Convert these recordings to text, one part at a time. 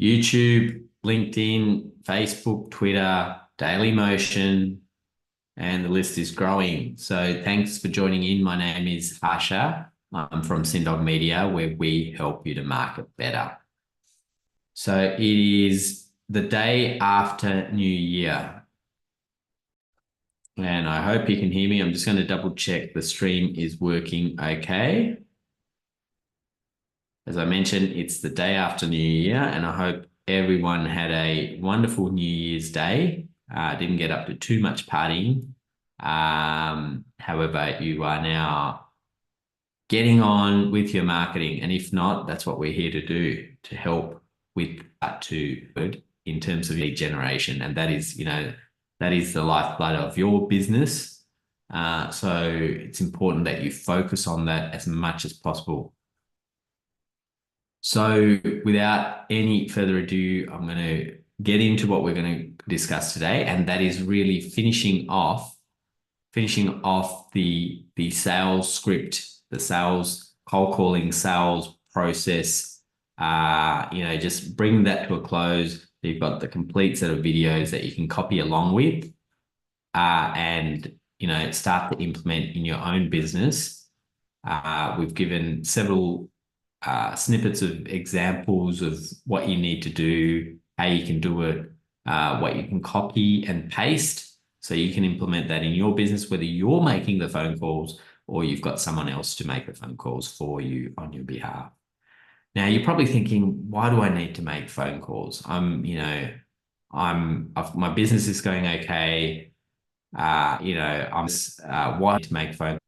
YouTube, LinkedIn, Facebook, Twitter, Daily Motion, and the list is growing. So thanks for joining in. My name is Harsha. I'm from Cindog Media, where we help you to market better. So it is the day after New Year, and I hope you can hear me. I'm just going to double check the stream is working okay. As I mentioned, it's the day after New Year, and I hope everyone had a wonderful New Year's Day. Didn't get up to too much partying. However, you are now getting on with your marketing, and if not, that's what we're here to do, to help with that too, in terms of lead generation, and that is, that is the lifeblood of your business. So it's important that you focus on that as much as possible. So without any further ado, I'm going to get into what we're going to discuss today, and that is really finishing off the sales script, the sales cold calling sales process. Just bring that to a close. You've got the complete set of videos that you can copy along with, and start to implement in your own business. We've given several snippets of examples of what you need to do, how you can do it, what you can copy and paste so you can implement that in your business, whether you're making the phone calls or you've got someone else to make the phone calls for you on your behalf. Now, you're probably thinking, why do I need to make phone calls? My business is going okay. Why to make phone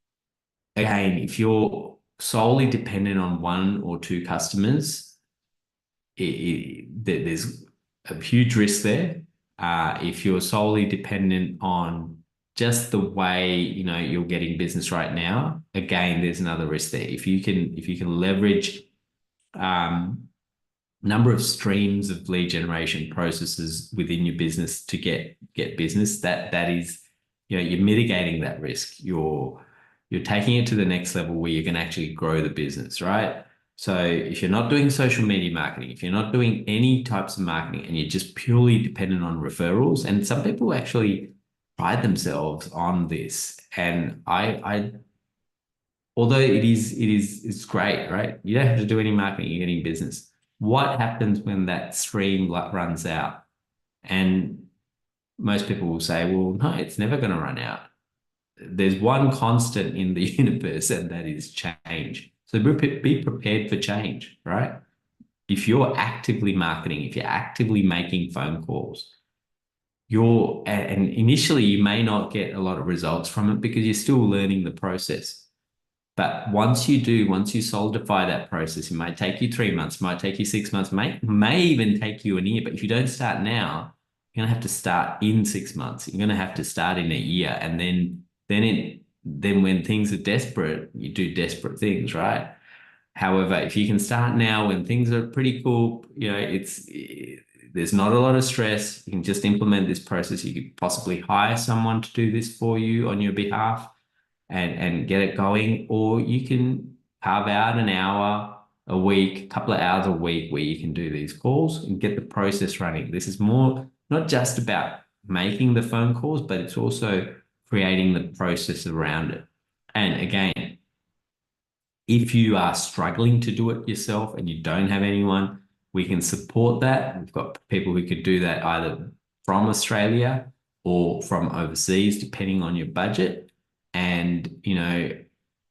again, if you're solely dependent on one or two customers, there's a huge risk there. If you're solely dependent on just the way you're getting business right now, again, there's another risk there. If you can leverage number of streams of lead generation processes within your business to get business, that is, you're mitigating that risk. You're taking it to the next level where you can actually grow the business, right? So if you're not doing social media marketing, if you're not doing any types of marketing and you're just purely dependent on referrals, and some people actually pride themselves on this, and although it's great, right? You don't have to do any marketing, you're getting business. What happens when that stream runs out? And most people will say, well, no, it's never going to run out. There's one constant in the universe, and that is change. So be prepared for change, right? If you're actively marketing, if you're actively making phone calls, and initially you may not get a lot of results from it because you're still learning the process. But once you solidify that process, it might take you 3 months, might take you 6 months, may even take you a year. But if you don't start now, you're going to have to start in 6 months. You're going to have to start in a year. And then when things are desperate, you do desperate things, right? However, if you can start now when things are pretty cool, there's not a lot of stress. You can just implement this process. You could possibly hire someone to do this for you on your behalf and get it going, or you can carve out an hour a week, a couple of hours a week where you can do these calls and get the process running. This is more not just about making the phone calls, but it's also creating the process around it. And again, if you are struggling to do it yourself and you don't have anyone, we can support that. We've got people who could do that either from Australia or from overseas, depending on your budget. And,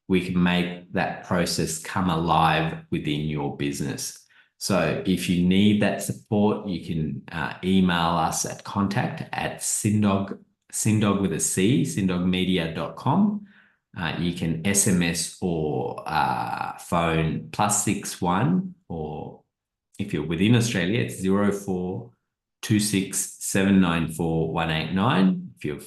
we can make that process come alive within your business. So if you need that support, you can email us at contact@cindog with a C, cindogmedia.com. You can SMS or phone +61, or if you're within Australia, it's 0426794189. If you're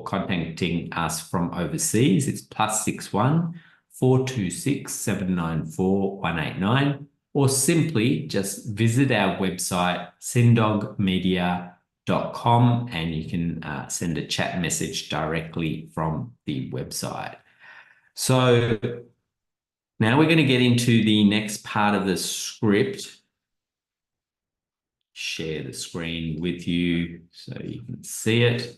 contacting us from overseas, it's +61 426794189, or simply just visit our website, cindogmedia.com, and you can send a chat message directly from the website. So now we're going to get into the next part of the script, share the screen with you so you can see it.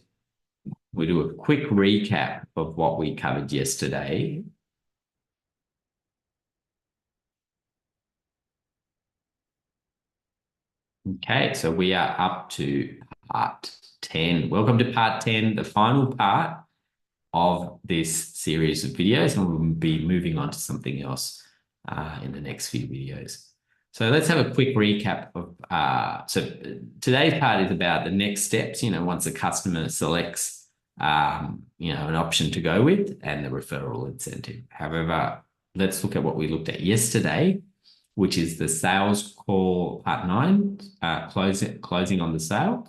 We do a quick recap of what we covered yesterday. Okay, so we are up to part 10. Welcome to part 10, the final part of this series of videos, and we'll be moving on to something else in the next few videos. So let's have a quick recap of, so today's part is about the next steps, once a customer selects, an option to go with and the referral incentive. However, let's look at what we looked at yesterday, which is the sales call part 9, closing on the sale.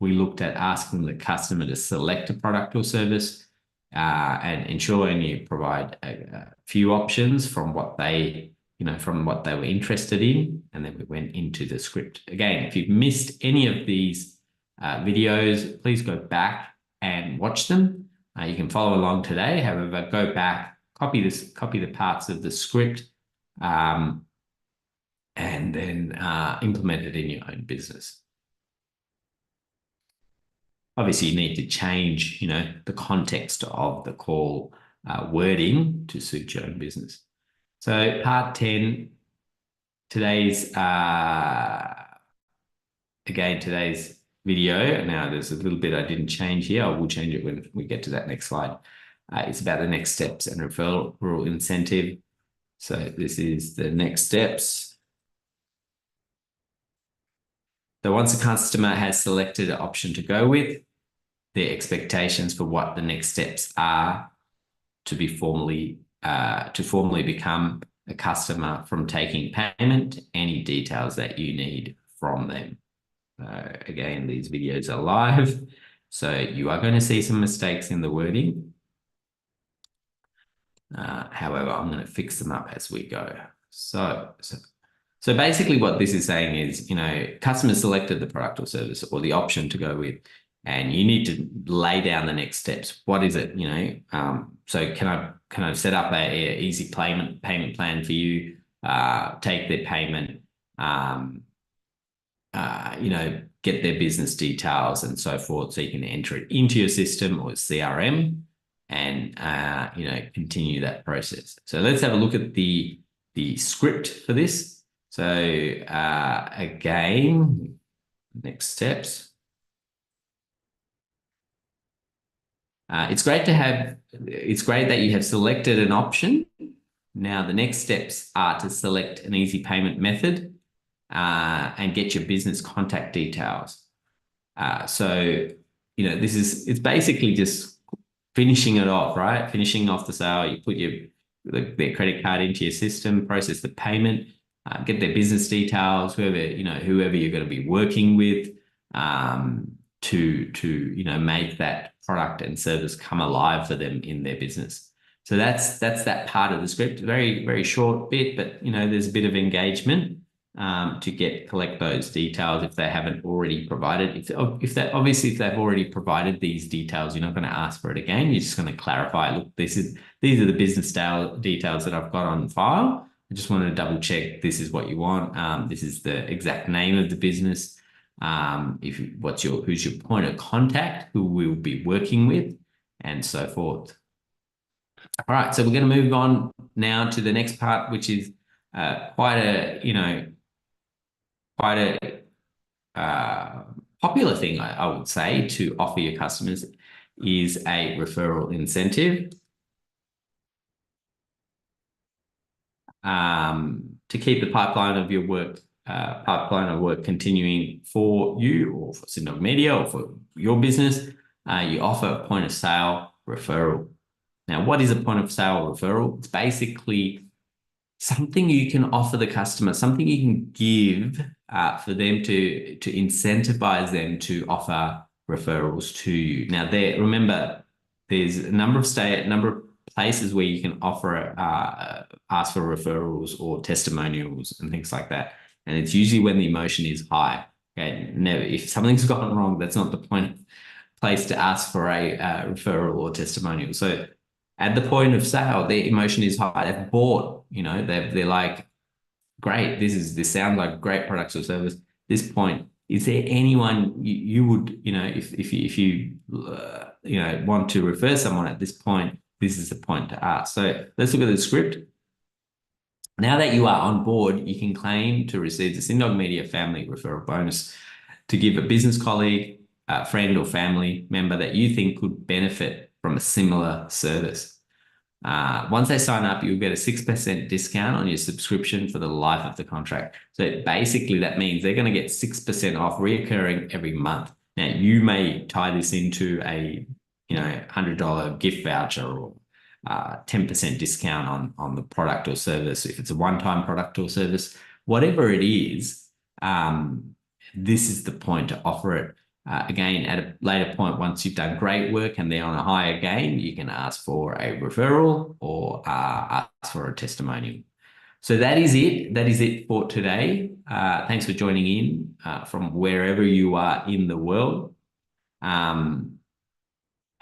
We looked at asking the customer to select a product or service and ensuring you provide a few options from what they were interested in. And then we went into the script. Again, if you've missed any of these videos, please go back and watch them. You can follow along today. However, go back, copy the parts of the script, and then implement it in your own business. Obviously, you need to change, the context of the call wording to suit your own business. So part 10, today's video. Now there's a little bit I didn't change here. I will change it when we get to that next slide. It's about the next steps and referral incentive. So this is the next steps. So once a customer has selected an option to go with, their expectations for what the next steps are to formally become a customer from taking payment, any details that you need from them. Again, these videos are live, so you are going to see some mistakes in the wording. However, I'm going to fix them up as we go. So basically what this is saying is, customers selected the product or service or the option to go with, and you need to lay down the next steps. What is it, so can I set up a easy payment plan for you, take their payment, get their business details and so forth, so you can enter it into your system or CRM and, continue that process. So let's have a look at the script for this. So again, next steps. It's great that you have selected an option. Now the next steps are to select an easy payment method and get your business contact details. It's basically just finishing it off, right? Finishing off the sale. You put their credit card into your system, process the payment, get their business details, whoever you're going to be working with, to make that product and service come alive for them in their business. So that's that part of the script. Very, very short bit, but there's a bit of engagement to collect those details if they haven't already provided. If they've already provided these details, you're not going to ask for it again. You're just going to clarify. Look, these are the business details that I've got on file. I just want to double check this is what you want. This is the exact name of the business. Who's your point of contact, who we'll be working with, and so forth. All right, so we're going to move on now to the next part, which is quite a popular thing, I would say, to offer your customers is a referral incentive. To keep the pipeline of work continuing for you or for Cindog Media or for your business, you offer a point of sale referral. Now, what is a point of sale referral? It's basically something you can offer the customer, something you can give for them to incentivize them to offer referrals to you. Now, remember, there's a number of places where you can offer ask for referrals or testimonials and things like that. And it's usually when the emotion is high. Okay, if something's gone wrong, that's not the place to ask for a referral or testimonial. So at the point of sale, their emotion is high. They've bought, they're like, great, this sounds like great products or service. This point is there anyone you would, if you want to refer someone at this point, this is the point to ask. So let's look at the script. Now that you are on board, you can claim to receive the cindog Media Family Referral Bonus to give a business colleague, a friend or family member that you think could benefit from a similar service. Once they sign up, you'll get a 6% discount on your subscription for the life of the contract. So basically that means they're going to get 6% off reoccurring every month. Now you may tie this into a $100 gift voucher or 10% discount on the product or service. If it's a one-time product or service, whatever it is, this is the point to offer it. Again, at a later point, once you've done great work and they're on a higher game, you can ask for a referral or ask for a testimonial. So that is it. That is it for today. Thanks for joining in from wherever you are in the world.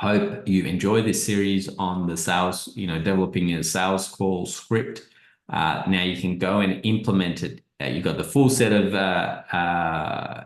Hope you've enjoyed this series on the sales, developing a sales call script. Now you can go and implement it. You've got the full set of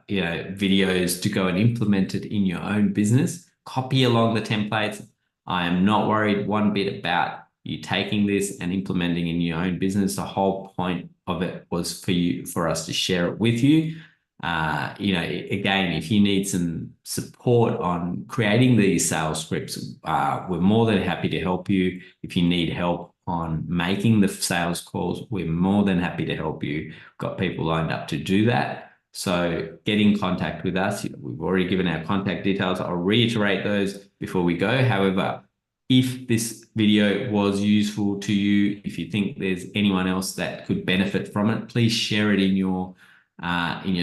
videos to go and implement it in your own business. Copy along the templates. I am not worried one bit about you taking this and implementing in your own business. The whole point of it was for us to share it with you. Again, if you need some support on creating these sales scripts, we're more than happy to help you. If you need help on making the sales calls, we're more than happy to help you. We've got people lined up to do that. So get in contact with us. We've already given our contact details. I'll reiterate those before we go. However, if this video was useful to you, if you think there's anyone else that could benefit from it, please share it in your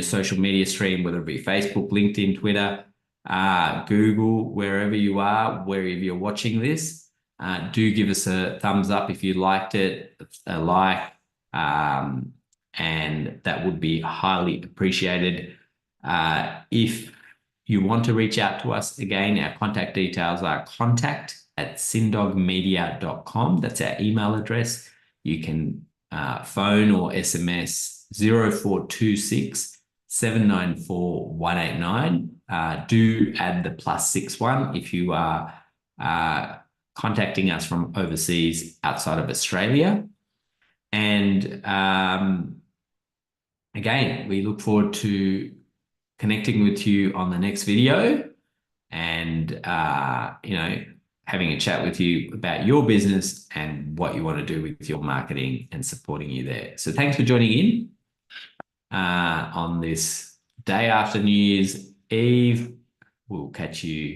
social media stream, whether it be Facebook, LinkedIn, Twitter, Google, wherever you are, wherever you're watching this. Do give us a thumbs up if you liked it, a like, and that would be highly appreciated. If you want to reach out to us, again, our contact details are contact@cindogmedia.com. That's our email address. You can phone or SMS 0426 794 189. Do add the +61 if you are contacting us from overseas outside of Australia. And again, we look forward to connecting with you on the next video and, having a chat with you about your business and what you want to do with your marketing and supporting you there. So thanks for joining in on this day after New Year's Eve. We'll catch you